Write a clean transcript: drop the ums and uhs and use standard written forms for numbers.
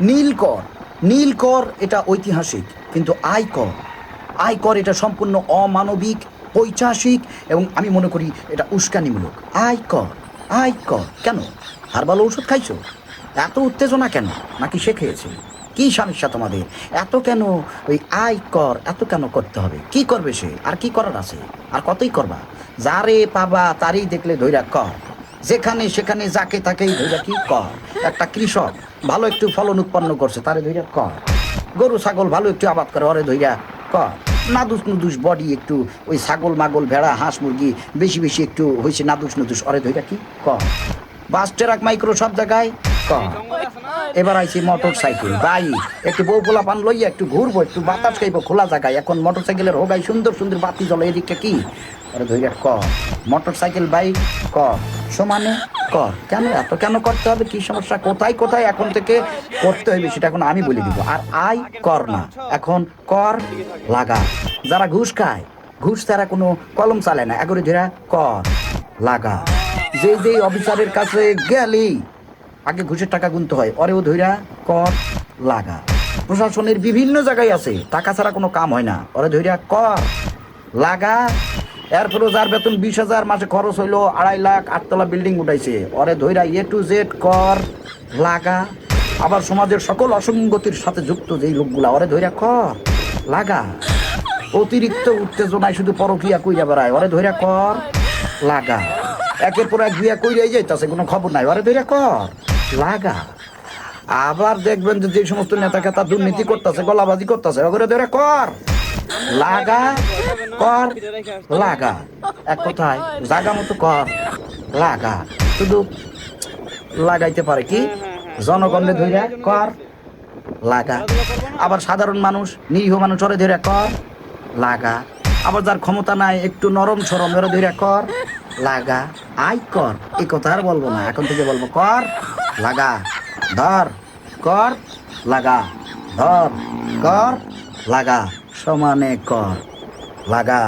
নীলকর, নীলকর এটা ঐতিহাসিক, কিন্তু আয়কর এটা সম্পূর্ণ অমানবিক, পৈশাচিক এবং আমি মনে করি এটা উস্কানিমূলক। আয়কর কেন? হারবাল ঔষধ খাইছো? এত উত্তেজনা কেন? নাকি সে খেয়েছে? কি সমস্যা তোমাদের? এত কেন ওই আয়কর এত কেন করতে হবে? কি করবে সে? আর কি করার আছে? আর কতই করবা? যারে পাবা তারই দেখলে ধৈরা কর, যেখানে সেখানে যাকে তাকেই ধৈরা কি কর। একটা কৃষক ভালো একটু ফলন উৎপন্ন করছে, তারে ধৈরা কর। গরু ছাগল ভালো একটু আবাদ করে, ওরে ধৈরা কর। নাদুস নুদুস বডি একটু, ওই ছাগল মাগল ভেড়া হাঁস মুরগি বেশি বেশি একটু হয়েছে নাদুস নুদুস, ওরে ধৈরা কি কর। বাস ট্রাক মাইক্রো সব জায়গায় কর। এবার আইছি মোটর সাইকেল বাইক, একটু বউ পোলা পান লইয়া একটু ঘুরবো, একটু বাতাস খাইবো খোলা জায়গায়। এখন মোটর সাইকেলের হোগাই সুন্দর সুন্দর বাতি জ্বলে, এদিকে কি আরে ধৈর্য কর। মোটর সাইকেল বাইক কর, সমানে কর। কেন এত কেন করতে হবে? কি সমস্যা? কোথায় কোথায় এখন থেকে করতে হবে সেটা এখন আমি বলে দিব। আর আয় কর না, এখন কর লাগা। যারা ঘুষ খায়, ঘুষ তারা কোনো কলম চালে না, এগরে ধরা কর লাগা। যে অফিসারের কাছে গেলেই আগে ঘুষের টাকা গুনতে হয়, ওরেও ধইরা কর লাগা। প্রশাসনের বিভিন্ন জায়গায় আছে, টাকা ছাড়া কোনো কাম হয় না, ওরে ধইরা কর লাগা। এরপরও যার বেতন 20,000, মাসে খরচ হইলো 2.5 লাখ, 8তলা বিল্ডিং উঠাইছে, ওরে ধইরা A to Z কর লাগা। আবার সমাজের সকল অসঙ্গতির সাথে যুক্ত যেই লোকগুলা, ওরে ধইরা কর লাগা। অতিরিক্ত উত্তেজনায় শুধু পরকিয়া কইরা বেড়ায়, ওরে ধইরা কর লাগা। একের পর এক বিয়া কইরাই যাইতাছে, কোনো খবর নাই, ওরে ধইরা কর লাগা। আবার দেখবেন যে সমস্ত নেতা খেতা দুর্নীতি করতেছে, গলাবাজি করতেছে, ওগুলো ধরে কর লাগা, কর লাগা। এক কথায় জাগা মতো কর লাগা। শুধু লাগাইতে পারে কি জনগণে ধরে কর লাগা। আবার সাধারণ মানুষ, নিরীহ মানুষ, ওরে ধরে কর লাগা। আবার যার ক্ষমতা নাই, একটু নরম সরম, ওরে ধরে কর লাগা। আই কর, এই কথা আর বলবো না, এখন থেকে বলবো কর লাগা। ধর কর লাগা, ধর কর লাগা, সমানে কর লাগা।